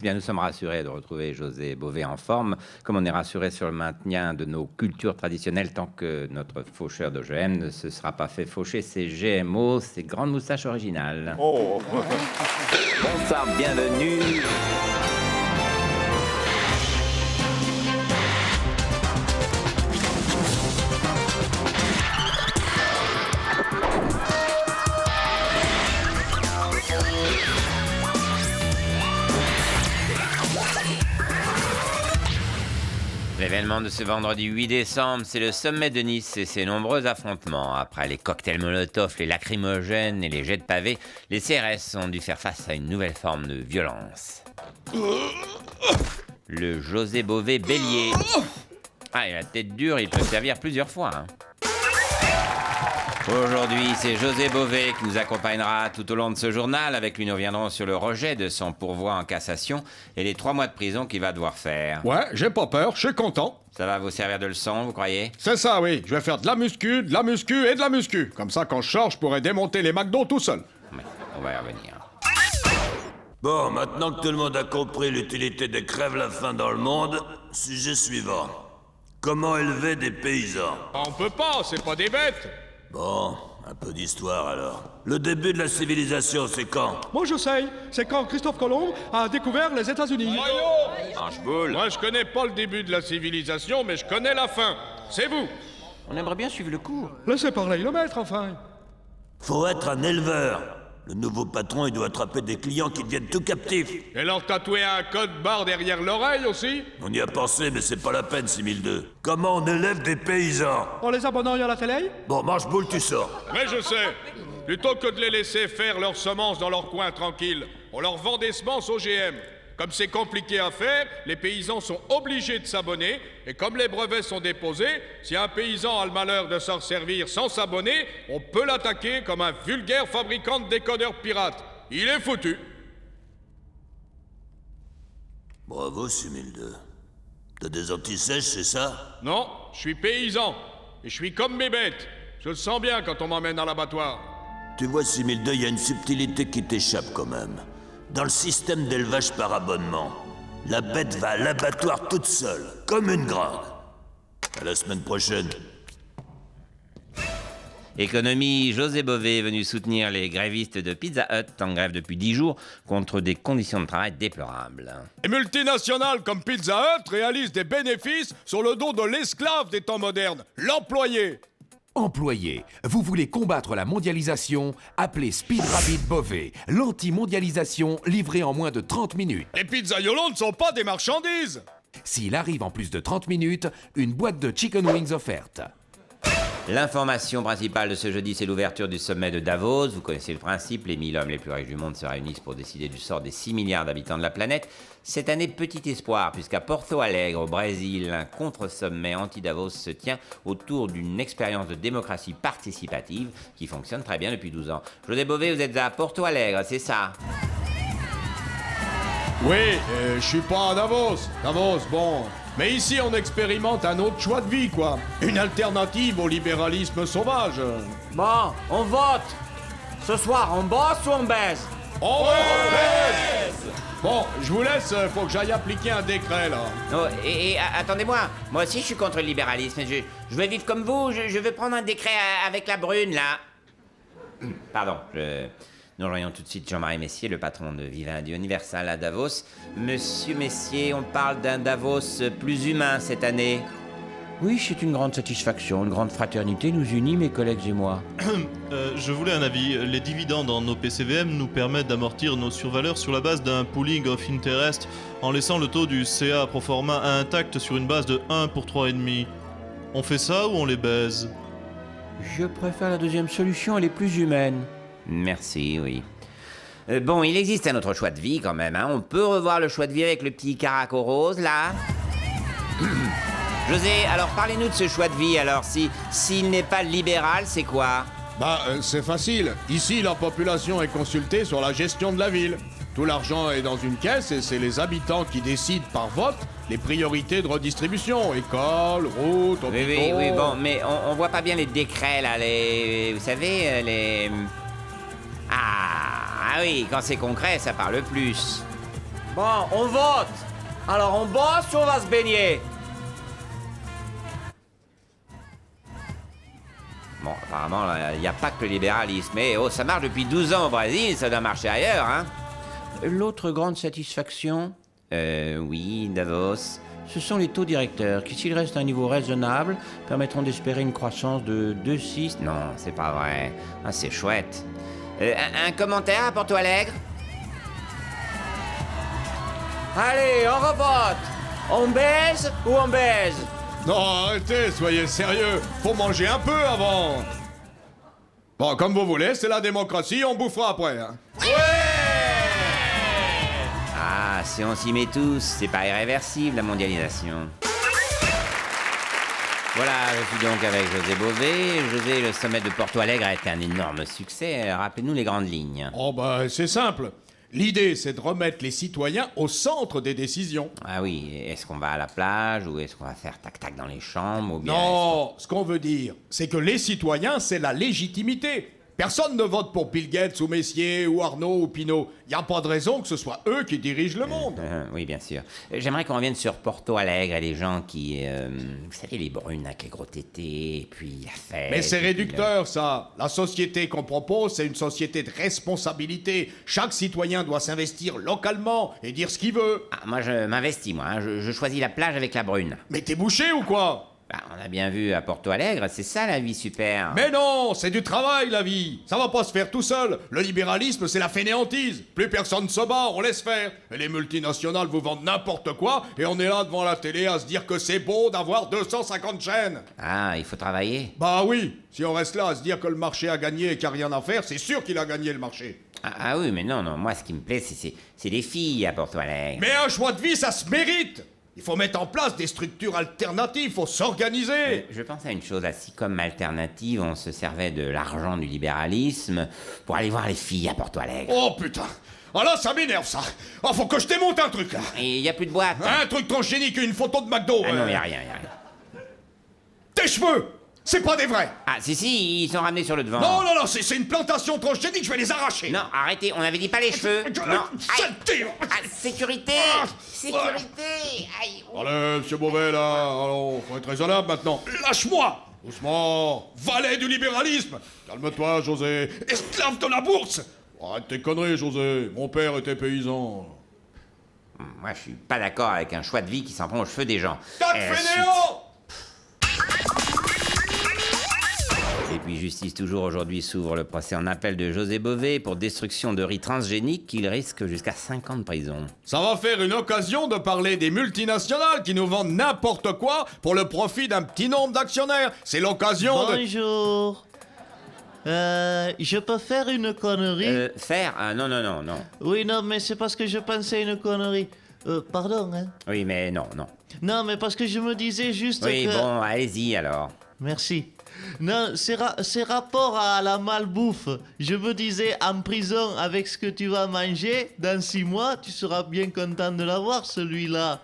Bien, nous sommes rassurés de retrouver José Bové en forme, comme on est rassuré sur le maintien de nos cultures traditionnelles tant que notre faucheur d'OGM ne se sera pas fait faucher ses GMO, ses grandes moustaches originales. Oh. Bonsoir, bienvenue. L'événement de ce vendredi 8 décembre, c'est le sommet de Nice et ses nombreux affrontements. Après les cocktails Molotov, les lacrymogènes et les jets de pavés, les CRS ont dû faire face à une nouvelle forme de violence. Le José Bové bélier. Ah, et la tête dure, il peut servir plusieurs fois. Aujourd'hui, c'est José Bové qui nous accompagnera tout au long de ce journal. Avec lui, nous reviendrons sur le rejet de son pourvoi en cassation et les 3 mois de prison qu'il va devoir faire. Ouais, j'ai pas peur, je suis content. Ça va vous servir de leçon, vous croyez? C'est ça, oui. Je vais faire de la muscu et de la muscu. Comme ça, quand je sors, je pourrai démonter les McDo tout seul. Ouais, on va y revenir. Bon, maintenant que tout le monde a compris l'utilité des crève-la-faim dans le monde, sujet suivant. Comment élever des paysans? On peut pas, c'est pas des bêtes. Bon, un peu d'histoire alors. Le début de la civilisation, c'est quand? Moi je sais, c'est quand Christophe Colomb a découvert les États-Unis. Manche-boule. Moi, je connais pas le début de la civilisation, mais je connais la fin. C'est vous. On aimerait bien suivre le cours. Laissez parler le maître, enfin. Faut être un éleveur. Le nouveau patron, il doit attraper des clients qui deviennent tout captifs. Et leur tatouer un code barre derrière l'oreille aussi? On y a pensé, mais c'est pas la peine, 6002. Comment on élève des paysans? En les abonnant à la télé? Bon, Manche-boule, tu sors. Mais je sais. Plutôt que de les laisser faire leurs semences dans leur coin tranquille, on leur vend des semences OGM. Comme c'est compliqué à faire, les paysans sont obligés de s'abonner, et comme les brevets sont déposés, si un paysan a le malheur de s'en servir sans s'abonner, on peut l'attaquer comme un vulgaire fabricant de décodeurs pirates. Il est foutu. Bravo, 6002. T'as des antisèches, c'est ça? Non, je suis paysan, et je suis comme mes bêtes. Je le sens bien quand on m'emmène à l'abattoir. Tu vois, 6002, il y a une subtilité qui t'échappe quand même. Dans le système d'élevage par abonnement, la bête va à l'abattoir toute seule, comme une grande. À la semaine prochaine. Économie, José Bové est venu soutenir les grévistes de Pizza Hut en grève depuis 10 jours contre des conditions de travail déplorables. Les multinationales comme Pizza Hut réalisent des bénéfices sur le dos de l'esclave des temps modernes, l'employé. Employés, vous voulez combattre la mondialisation? Appelez Speed Rapid Bové, l'anti-mondialisation livrée en moins de 30 minutes. Les pizzaiolos ne sont pas des marchandises. S'il arrive en plus de 30 minutes, une boîte de chicken wings offerte. L'information principale de ce jeudi, c'est l'ouverture du sommet de Davos. Vous connaissez le principe, les 1000 hommes les plus riches du monde se réunissent pour décider du sort des 6 milliards d'habitants de la planète. Cette année, petit espoir, puisqu'à Porto Alegre, au Brésil, un contre-sommet anti-Davos se tient autour d'une expérience de démocratie participative qui fonctionne très bien depuis 12 ans. José Bové, vous êtes à Porto Alegre, c'est ça? Oui, je suis pas à Davos. Davos, bon. Mais ici, on expérimente un autre choix de vie, quoi. Une alternative au libéralisme sauvage. Bon, on vote. Ce soir, on bosse ou on baise? On baisse. Bon, je vous laisse, faut que j'aille appliquer un décret, là. Oh, attendez-moi, moi aussi je suis contre le libéralisme. Je veux vivre comme vous, je veux prendre un décret avec la brune, là. Pardon, Nous rejoignons tout de suite Jean-Marie Messier, le patron de Vivendi Universal à Davos. Monsieur Messier, on parle d'un Davos plus humain cette année. Oui, c'est une grande satisfaction, une grande fraternité nous unit, mes collègues et moi. Je voulais un avis. Les dividendes dans nos PCVM nous permettent d'amortir nos survaleurs sur la base d'un pooling of interest en laissant le taux du CA pro forma intact sur une base de 1 pour 3,5. On fait ça ou on les baise? Je préfère la deuxième solution, elle est plus humaine. Merci, oui. Bon, il existe un autre choix de vie quand même, hein. On peut revoir le choix de vie avec le petit caraco rose, là. José, alors parlez-nous de ce choix de vie, alors, s'il n'est pas libéral, c'est quoi? C'est facile. Ici, la population est consultée sur la gestion de la ville. Tout l'argent est dans une caisse et c'est les habitants qui décident par vote les priorités de redistribution. École, route, hôpitaux... Oui, bon, mais on voit pas bien les décrets, là, vous savez, les... Ah oui, quand c'est concret, ça parle plus. Bon, on vote. Alors on bosse ou on va se baigner? Bon, apparemment, il n'y a pas que le libéralisme. Mais oh, ça marche depuis 12 ans au Brésil, ça doit marcher ailleurs, hein. L'autre grande satisfaction, oui, Davos, ce sont les taux directeurs qui, s'ils restent à un niveau raisonnable, permettront d'espérer une croissance de 2,6... Non, c'est pas vrai. Ah, c'est chouette. Un commentaire à Porto Alegre? Allez, on revote. On baise ou on baise? Non, arrêtez, soyez sérieux. Faut manger un peu avant. Bon, comme vous voulez, c'est la démocratie, on bouffera après, hein. Ah, si on s'y met tous, c'est pas irréversible, la mondialisation. Voilà, je suis donc avec José Bové. José, le sommet de Porto Alegre a été un énorme succès. Rappelez-nous les grandes lignes. Oh bah, c'est simple. L'idée, c'est de remettre les citoyens au centre des décisions. Ah oui, est-ce qu'on va à la plage ou est-ce qu'on va faire tac-tac dans les chambres ou bien... Non, ce qu'on veut dire, c'est que les citoyens, c'est la légitimité. Personne ne vote pour Bill Gates ou Messier ou Arnaud ou Pinault. Il n'y a pas de raison que ce soit eux qui dirigent le monde. Oui, bien sûr. J'aimerais qu'on revienne sur Porto Alegre et les gens qui... vous savez, les brunes avec les gros tétés, et puis la fête... Mais c'est réducteur, ça. La société qu'on propose, c'est une société de responsabilité. Chaque citoyen doit s'investir localement et dire ce qu'il veut. Ah, moi, je m'investis, moi. Hein. Je choisis la plage avec la brune. Mais t'es bouché ou quoi? Bah, on a bien vu à Porto Alegre, c'est ça la vie super. Mais non, c'est du travail, la vie. Ça va pas se faire tout seul. Le libéralisme, c'est la fainéantise. Plus personne se bat, on laisse faire. Et les multinationales vous vendent n'importe quoi, et on est là devant la télé à se dire que c'est beau d'avoir 250 chaînes. Ah, il faut travailler. Bah oui, si on reste là à se dire que le marché a gagné et qu'il n'y a rien à faire, c'est sûr qu'il a gagné le marché. Ah oui, mais non, moi ce qui me plaît, c'est les filles à Porto Alegre. Mais un choix de vie, ça se mérite. Il faut mettre en place des structures alternatives, il faut s'organiser. Je pense à une chose, si comme alternative, on se servait de l'argent du libéralisme pour aller voir les filles à Porto Alegre. Oh putain. Ah là, ça m'énerve, ça. Oh, faut que je démonte un truc, là. Et il n'y a plus de boîte. Un truc transgénique, une photo de McDo. Ah non, il n'y a rien. Tes cheveux, c'est pas des vrais. Ah si, ils sont ramenés sur le devant. Non, c'est une plantation transgénique, je vais les arracher. Non, arrêtez, on avait dit pas les cheveux. Non. Saleté. Sécurité. Sécurité. Aïe. Allez, monsieur Beauvais, là, allons, faut être raisonnable maintenant. Lâche-moi. Doucement. Valet du libéralisme. Calme-toi, José. Esclave de la bourse. Arrête tes conneries, José. Mon père était paysan. Moi, je suis pas d'accord avec un choix de vie qui s'en prend aux cheveux des gens. Tas de fainéants. Et puis justice toujours aujourd'hui s'ouvre le procès en appel de José Bové pour destruction de riz transgénique qu'il risque jusqu'à 5 ans de prison. Ça va faire une occasion de parler des multinationales qui nous vendent n'importe quoi pour le profit d'un petit nombre d'actionnaires. C'est l'occasion de... Bonjour. Je peux faire une connerie? Faire? Ah non. Oui, non, mais c'est parce que je pensais à une connerie. Pardon, hein? Oui, mais non. Non, mais parce que je me disais juste oui, que... bon, allez-y alors. Merci. Non, c'est rapport à la malbouffe. Je me disais, en prison, avec ce que tu vas manger, dans 6 mois, tu seras bien content de l'avoir, celui-là.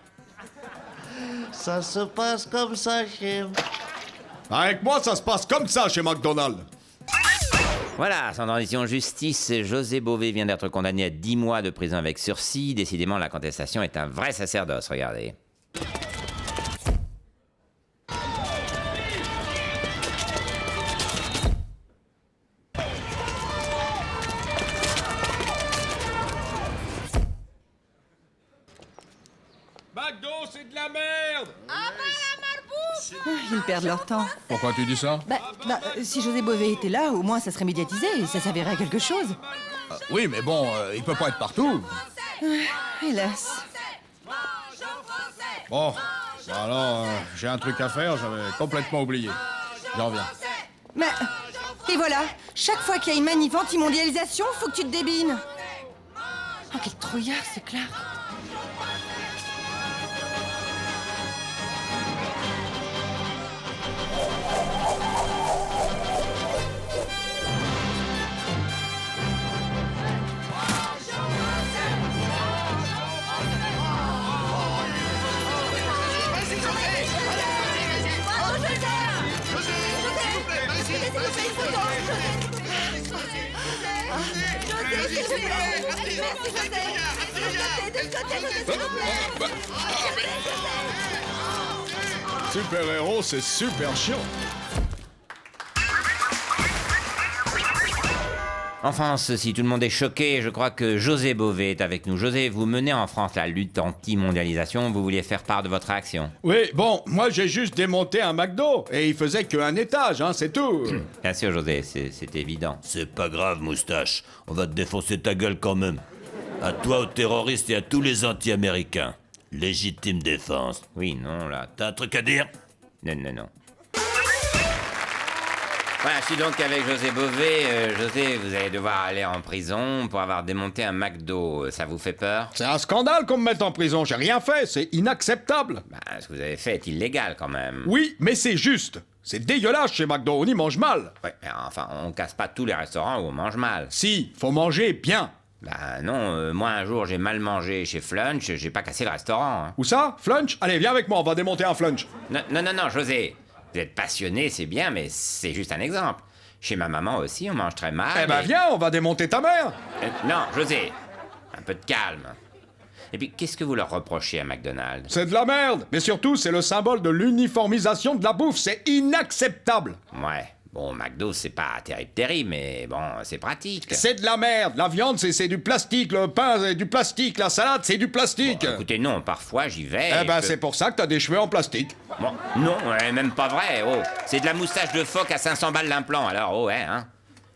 Ça se passe comme ça chez... Avec moi, ça se passe comme ça chez McDonald's. Voilà, sans transition justice, José Bové vient d'être condamné à 10 mois de prison avec sursis. Décidément, la contestation est un vrai sacerdoce, regardez. McDo, c'est de la merde. Ils perdent leur temps. Pourquoi tu dis ça? Si José Bové était là, au moins ça serait médiatisé et ça servirait à quelque chose. Oui, mais bon, il peut pas être partout. Hélas. Bon, alors, j'ai un truc à faire, j'avais complètement oublié. J'en reviens. Mais... Et voilà, chaque fois qu'il y a une manif anti-mondialisation, faut que tu te débines. Oh, quel trouillard, c'est clair. Super-héros, c'est super chiant. En France, si tout le monde est choqué, je crois que José Bové est avec nous. José, vous menez en France la lutte anti-mondialisation, vous vouliez faire part de votre réaction. Oui, bon, moi j'ai juste démonté un McDo, et il faisait qu'un étage, hein, c'est tout. Bien sûr, José, c'est évident. C'est pas grave, moustache. On va te défoncer ta gueule quand même. À toi, aux terroristes et à tous les anti-américains. Légitime défense. Oui, non, là... T'as un truc à dire? Non, non, non. Voilà, je suis donc avec José Bové. José, vous allez devoir aller en prison pour avoir démonté un McDo. Ça vous fait peur? C'est un scandale qu'on me mette en prison, j'ai rien fait, c'est inacceptable. Bah, ce que vous avez fait est illégal quand même. Oui, mais c'est juste. C'est dégueulasse chez McDo, on y mange mal. Ouais, mais enfin, on casse pas tous les restaurants où on mange mal. Si, faut manger bien. Bah non, moi un jour j'ai mal mangé chez Flunch, j'ai pas cassé le restaurant. Hein. Où ça? Flunch? Allez, viens avec moi, on va démonter un Flunch. Non, non, non, non, José. Vous êtes passionné, c'est bien, mais c'est juste un exemple. Chez ma maman aussi, on mange très mal. Eh ben viens, on va démonter ta mère. Non, José, un peu de calme. Et puis, qu'est-ce que vous leur reprochez à McDonald's? C'est de la merde, mais surtout, c'est le symbole de l'uniformisation de la bouffe, c'est inacceptable. Ouais, bon, McDo, c'est pas terrible, mais bon, c'est pratique. C'est de la merde, la viande, c'est du plastique, le pain, c'est du plastique, la salade, c'est du plastique. Bon, écoutez, non, parfois j'y vais. Eh ben, c'est pour ça que t'as des cheveux en plastique. Bon, non, même pas vrai, oh. C'est de la moustache de phoque à 500 balles l'implant, alors, oh, ouais, hein.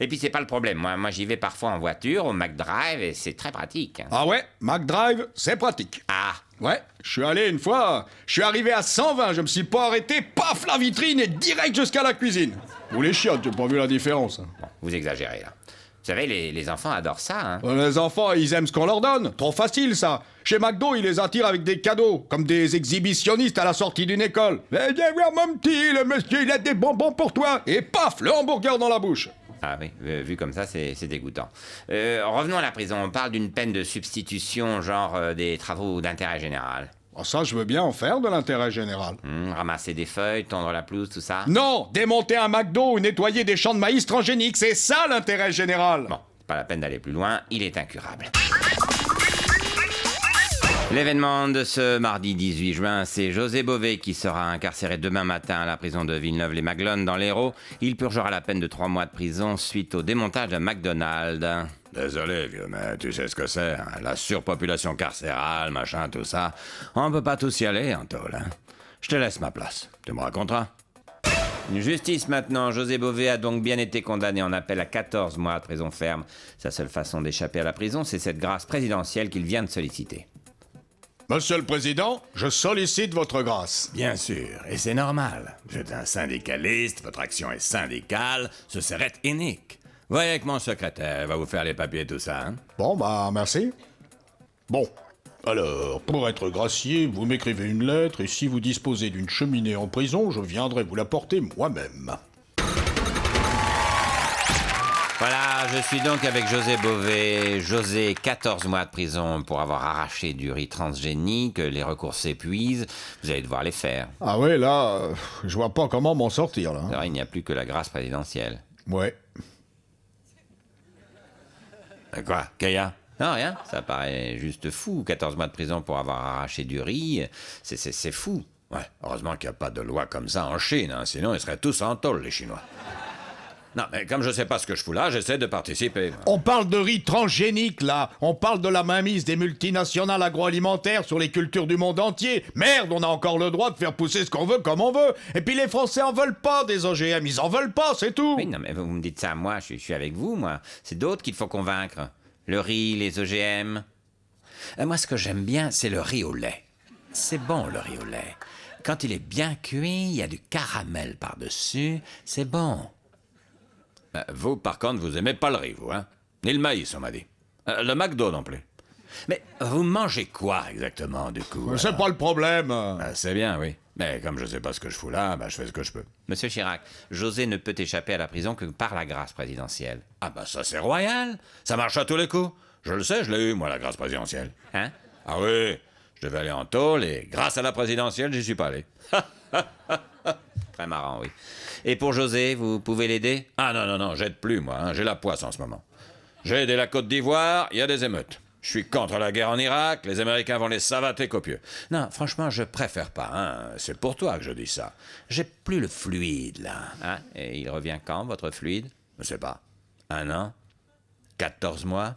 Et puis, c'est pas le problème. Moi j'y vais parfois en voiture, au McDrive, et c'est très pratique. Ah ouais, McDrive, c'est pratique. Ah. Ouais, je suis allé une fois, je suis arrivé à 120, je me suis pas arrêté, paf, la vitrine et direct jusqu'à la cuisine. Ou les chiottes, j'ai pas vu la différence. Bon, vous exagérez, là. Vous savez, les enfants adorent ça, hein. Les enfants, ils aiment ce qu'on leur donne. Trop facile, ça. Chez McDo, ils les attirent avec des cadeaux, comme des exhibitionnistes à la sortie d'une école. Eh, viens voir mon petit, le monsieur, il a des bonbons pour toi. Et paf, le hamburger dans la bouche. Ah oui, vu comme ça, c'est dégoûtant. Revenons à la prison. On parle d'une peine de substitution, genre des travaux d'intérêt général. Oh, ça, je veux bien en faire de l'intérêt général. Ramasser des feuilles, tondre la pelouse, tout ça? Non, démonter un McDo ou nettoyer des champs de maïs transgéniques, c'est ça l'intérêt général. Bon, pas la peine d'aller plus loin, il est incurable. L'événement de ce mardi 18 juin, c'est José Bové qui sera incarcéré demain matin à la prison de Villeneuve-les-Maglones dans l'Hérault. Il purgera la peine de 3 mois de prison suite au démontage d'un McDonald's. Désolé, vieux, mais tu sais ce que c'est, hein? La surpopulation carcérale, machin, tout ça. On peut pas tous y aller, en tôle, hein? Je te laisse ma place. Tu me raconteras. Une justice maintenant. José Bové a donc bien été condamné en appel à 14 mois de prison ferme. Sa seule façon d'échapper à la prison, c'est cette grâce présidentielle qu'il vient de solliciter. Monsieur le Président, je sollicite votre grâce. Bien sûr, et c'est normal. Vous êtes un syndicaliste, votre action est syndicale, ce serait inique. Voyez avec mon secrétaire, va vous faire les papiers et tout ça, hein? Bon, bah, merci. Bon, alors, pour être gracié, vous m'écrivez une lettre, et si vous disposez d'une cheminée en prison, je viendrai vous la porter moi-même. Voilà, je suis donc avec José Bové. José, 14 mois de prison pour avoir arraché du riz transgénique. Les recours s'épuisent. Vous allez devoir les faire. Ah ouais, là, je vois pas comment m'en sortir, là. Alors, il n'y a plus que la grâce présidentielle. Ouais. Quoi, Kaya? Non, rien. Ça paraît juste fou. 14 mois de prison pour avoir arraché du riz. C'est fou. Ouais, heureusement qu'il n'y a pas de loi comme ça en Chine, hein, sinon ils seraient tous en tôle, les Chinois. Non, mais comme je sais pas ce que je fous là, j'essaie de participer. On parle de riz transgénique, là. On parle de la mainmise des multinationales agroalimentaires sur les cultures du monde entier. Merde, on a encore le droit de faire pousser ce qu'on veut comme on veut. Et puis les Français en veulent pas des OGM, ils en veulent pas, c'est tout. Oui, non, mais vous me dites ça, moi, je suis avec vous, moi. C'est d'autres qu'il faut convaincre. Le riz, les OGM. Moi, ce que j'aime bien, c'est le riz au lait. C'est bon, le riz au lait. Quand il est bien cuit, il y a du caramel par-dessus, c'est bon. Vous, par contre, vous aimez pas le riz, vous, hein? Ni le maïs, on m'a dit. Le McDo non plus. Mais vous mangez quoi, exactement, du coup? C'est pas le problème. C'est bien, oui. Mais comme je sais pas ce que je fous là, je fais ce que je peux. Monsieur Chirac, José ne peut échapper à la prison que par la grâce présidentielle. Ah ça, c'est royal. Ça marche à tous les coups. Je le sais, je l'ai eu, moi, la grâce présidentielle. Hein? Ah oui, je devais aller en tôle et grâce à la présidentielle, j'y suis pas allé. Très marrant, oui. Et pour José, vous pouvez l'aider? Ah non, j'aide plus, moi. Hein. J'ai la poisse en ce moment. J'ai aidé la Côte d'Ivoire, il y a des émeutes. Je suis contre la guerre en Irak, les Américains vont les savater copieux. Non, franchement, je préfère pas, hein. C'est pour toi que je dis ça. J'ai plus le fluide, là. Ah, et il revient quand, votre fluide? Je sais pas. 1 an? 14 mois?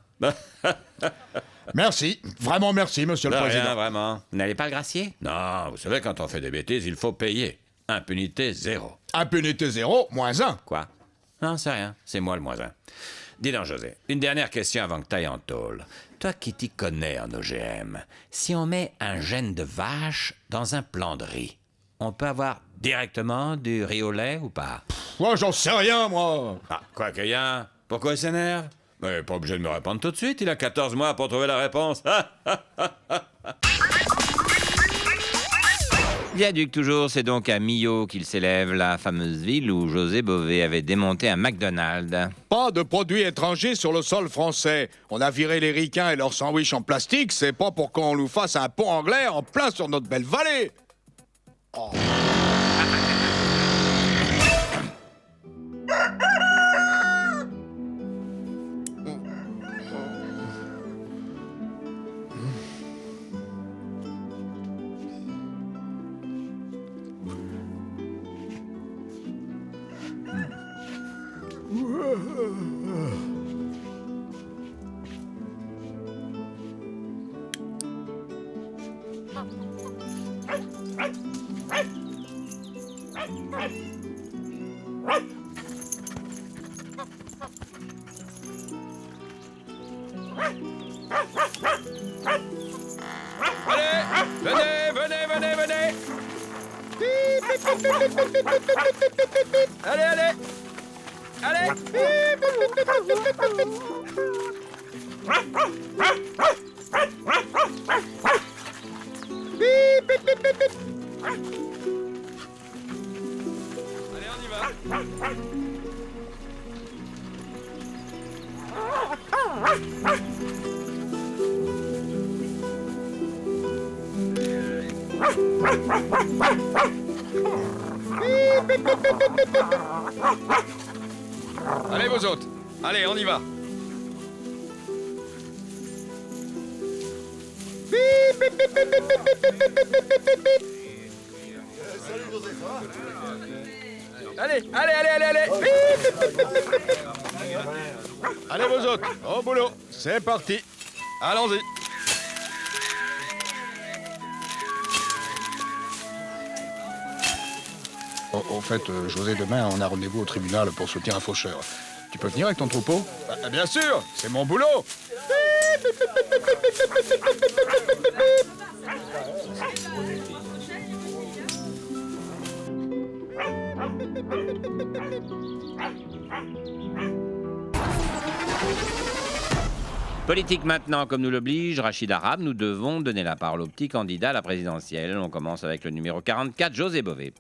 Merci. Vraiment merci, monsieur le président. Rien, vraiment. Vous n'allez pas le gracier? Non, vous savez, quand on fait des bêtises, il faut payer. Impunité 0. Impunité 0, -1. Quoi? Non, c'est rien. C'est moi le -1. Dis donc, José, une dernière question avant que t'ailles en tôle. Toi qui t'y connais en OGM, si on met un gène de vache dans un plant de riz, on peut avoir directement du riz au lait ou pas? Moi, j'en sais rien, moi. Ah, quoi qu'il y a? Pourquoi il s'énerve? Mais pas obligé de me répondre tout de suite, il a 14 mois pour trouver la réponse. Viaduc toujours, c'est donc à Millau qu'il s'élève, la fameuse ville où José Bové avait démonté un McDonald's. Pas de produits étrangers sur le sol français. On a viré les ricains et leurs sandwichs en plastique, c'est pas pour qu'on nous fasse un pont anglais en plein sur notre belle vallée. Oh. Allez, venez. Allez. Allez, on y va. Allez, vous autres. Allez, on y va. Allez. Allez, vous autres. Au boulot. C'est parti. Allons-y. Au fait, José, demain, on a rendez-vous au tribunal pour soutenir un faucheur. Tu peux venir avec ton troupeau? Bah, bien sûr, c'est mon boulot. Politique maintenant, comme nous l'oblige Rachid Arabe, nous devons donner la parole au petit candidat à la présidentielle. On commence avec le numéro 44, José Bové.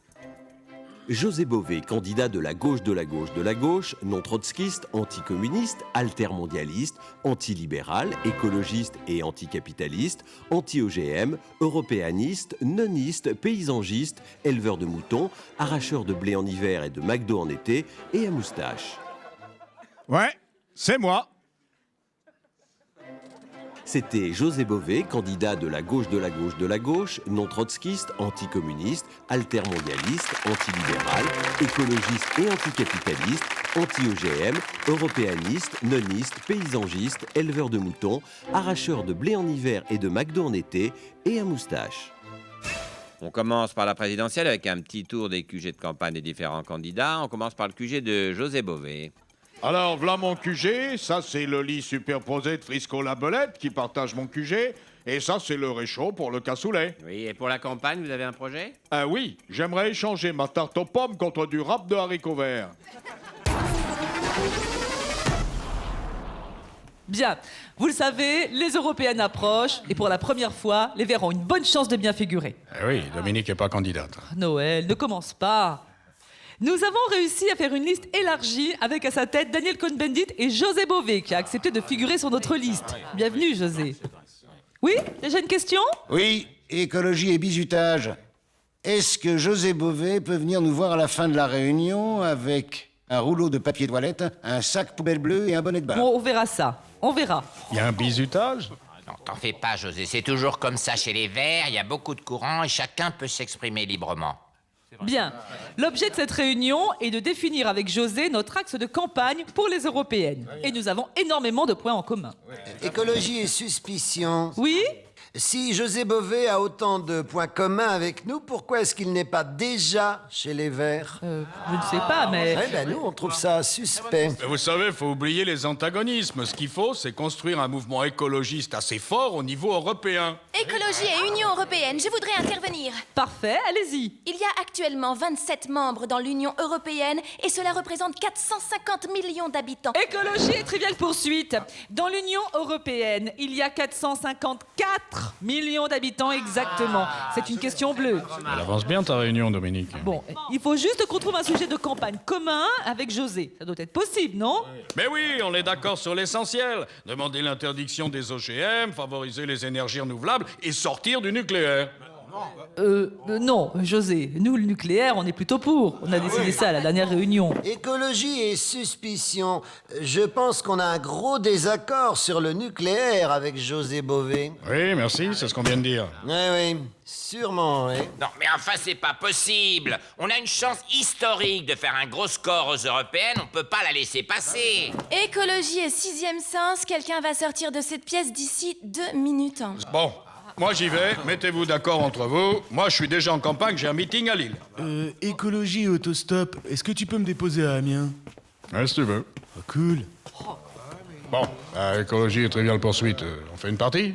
José Bové, candidat de la gauche de la gauche de la gauche, non trotskiste, anticommuniste, altermondialiste, antilibéral, écologiste et anticapitaliste, anti-OGM, européaniste, noniste, paysangiste, éleveur de moutons, arracheur de blé en hiver et de McDo en été et à moustache. Ouais, c'est moi. C'était José Bové, candidat de la gauche de la gauche de la gauche, non trotskiste, anticommuniste, altermondialiste, antilibéral, écologiste et anticapitaliste, anti-OGM, européaniste, noniste, paysangiste, éleveur de moutons, arracheur de blé en hiver et de McDo en été et à moustache. On commence par la présidentielle avec un petit tour des QG de campagne des différents candidats. On commence par le QG de José Bové. Alors, voilà mon QG. Ça, c'est le lit superposé de Frisco-la-Belette qui partage mon QG. Et ça, c'est le réchaud pour le cassoulet. Oui, et pour la campagne, vous avez un projet? Ah oui, j'aimerais échanger ma tarte aux pommes contre du râpe de haricots verts. Bien, vous le savez, les européennes approchent et pour la première fois, les Verts ont une bonne chance de bien figurer. Eh oui, Dominique n'est pas candidate. Noël, ne commence pas. Nous avons réussi à faire une liste élargie avec à sa tête Daniel Cohn-Bendit et José Bové qui a accepté de figurer sur notre liste. Bienvenue, José. Oui, déjà une question? Oui, écologie et bizutage. Est-ce que José Bové peut venir nous voir à la fin de la réunion avec un rouleau de papier toilette, un sac poubelle bleu et un bonnet de bain? Bon, on verra ça. On verra. Il y a un bizutage? Non, t'en fais pas, José, c'est toujours comme ça chez les Verts, il y a beaucoup de courants et chacun peut s'exprimer librement. Bien. L'objet de cette réunion est de définir avec José notre axe de campagne pour les européennes. Et nous avons énormément de points en commun. Écologie et suspicion. Oui? Si José Bové a autant de points communs avec nous, pourquoi est-ce qu'il n'est pas déjà chez les Verts? Je ne sais pas, mais... Eh ben, nous, on trouve ça suspect. Mais vous savez, il faut oublier les antagonismes. Ce qu'il faut, c'est construire un mouvement écologiste assez fort au niveau européen. Écologie et Union européenne, je voudrais intervenir. Parfait, allez-y. Il y a actuellement 27 membres dans l'Union européenne et cela représente 450 millions d'habitants. Écologie et triviale poursuite. Dans l'Union européenne, il y a 454 millions d'habitants exactement. C'est une question bleue. Elle avance bien ta réunion, Dominique. Bon, il faut juste qu'on trouve un sujet de campagne commun avec José. Ça doit être possible, non? Mais oui, on est d'accord sur l'essentiel. Demander l'interdiction des OGM, favoriser les énergies renouvelables et sortir du nucléaire. Non, José. Nous, le nucléaire, on est plutôt pour. On a décidé ça à la dernière réunion. Écologie et suspicion. Je pense qu'on a un gros désaccord sur le nucléaire avec José Bové. Oui, merci, c'est ce qu'on vient de dire. Oui, sûrement, oui. Non, mais enfin, c'est pas possible. On a une chance historique de faire un gros score aux européennes, on peut pas la laisser passer. Écologie et sixième sens, quelqu'un va sortir de cette pièce d'ici 2 minutes. Bon, moi j'y vais, mettez-vous d'accord entre vous. Moi je suis déjà en campagne, j'ai un meeting à Lille. Écologie et autostop, est-ce que tu peux me déposer à Amiens? Ouais, si tu veux. Oh, cool. Bon, écologie et trivial poursuite, on fait une partie?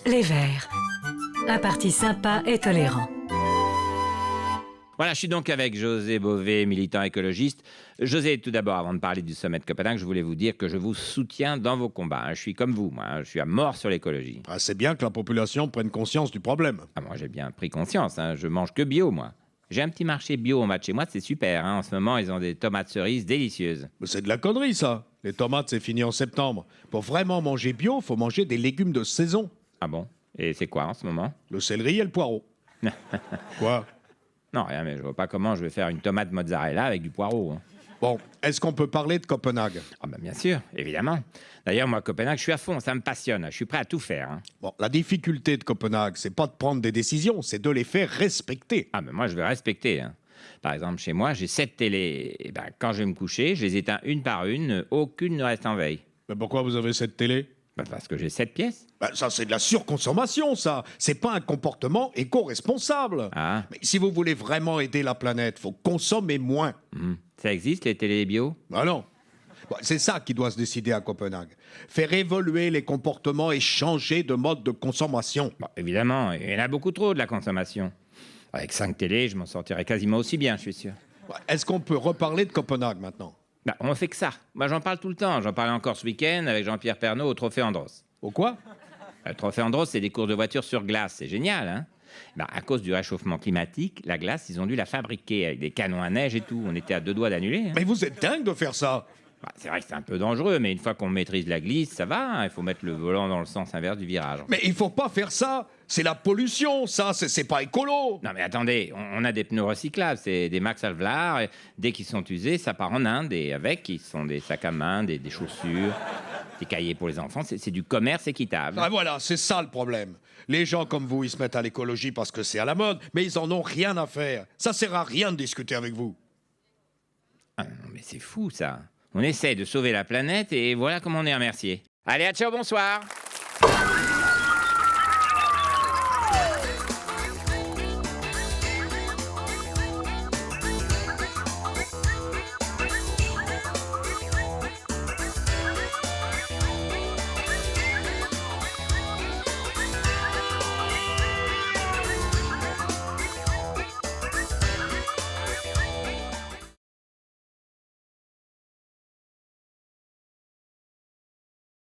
Les Verts. Un parti sympa et tolérant. Voilà, je suis donc avec José Bové, militant écologiste. José, tout d'abord, avant de parler du sommet de Copenhague, je voulais vous dire que je vous soutiens dans vos combats. Je suis comme vous, moi. Je suis à mort sur l'écologie. Ah, c'est bien que la population prenne conscience du problème. Ah, moi, j'ai bien pris conscience. Je mange que bio, moi. J'ai un petit marché bio en bas de chez moi, c'est super. En ce moment, ils ont des tomates cerises délicieuses. Mais c'est de la connerie, ça. Les tomates, c'est fini en septembre. Pour vraiment manger bio, faut manger des légumes de saison. Ah bon? Et c'est quoi en ce moment? Le céleri et le poireau. Quoi? Non, rien, mais je vois pas comment je vais faire une tomate mozzarella avec du poireau. Bon, est-ce qu'on peut parler de Copenhague? Ah ben bien sûr, évidemment. D'ailleurs, moi, Copenhague, je suis à fond, ça me passionne. Je suis prêt à tout faire. Bon, la difficulté de Copenhague, c'est pas de prendre des décisions, c'est de les faire respecter. Ah ben moi, je vais respecter. Par exemple, chez moi, j'ai 7 télés. Et ben, quand je vais me coucher, je les éteins une par une, aucune ne reste en veille. Mais pourquoi vous avez 7 télés? Parce que j'ai 7 pièces. Ça, c'est de la surconsommation, ça. C'est pas un comportement éco-responsable. Ah. Mais si vous voulez vraiment aider la planète, faut consommer moins. Ça existe, les télés bio? Ah non. Bon, c'est ça qui doit se décider à Copenhague. Faire évoluer les comportements et changer de mode de consommation. Bon, évidemment, il y en a beaucoup trop de la consommation. Avec 5 télés, je m'en sortirai quasiment aussi bien, je suis sûr. Est-ce qu'on peut reparler de Copenhague maintenant? On fait que ça. Moi, j'en parle tout le temps. J'en parlais encore ce week-end avec Jean-Pierre Pernaut au Trophée Andros. Au quoi? Le Trophée Andros, c'est des courses de voitures sur glace. C'est génial, hein? À cause du réchauffement climatique, la glace, ils ont dû la fabriquer avec des canons à neige et tout. On était à 2 doigts d'annuler. Mais vous êtes dingue de faire ça! C'est vrai que c'est un peu dangereux, mais une fois qu'on maîtrise la glisse, ça va. Il faut mettre le volant dans le sens inverse du virage. Mais il faut pas faire ça! C'est la pollution, ça! C'est pas écolo! Non mais attendez, on a des pneus recyclables, c'est des Max Havelaar. Et dès qu'ils sont usés, ça part en Inde. Et avec, ils sont des sacs à main, des chaussures, des cahiers pour les enfants. C'est du commerce équitable. Ah voilà, c'est ça le problème. Les gens comme vous, ils se mettent à l'écologie parce que c'est à la mode, mais ils en ont rien à faire. Ça sert à rien de discuter avec vous. Ah non, mais c'est fou, ça. On essaie de sauver la planète et voilà comment on est remercié. Allez, à ciao, bonsoir.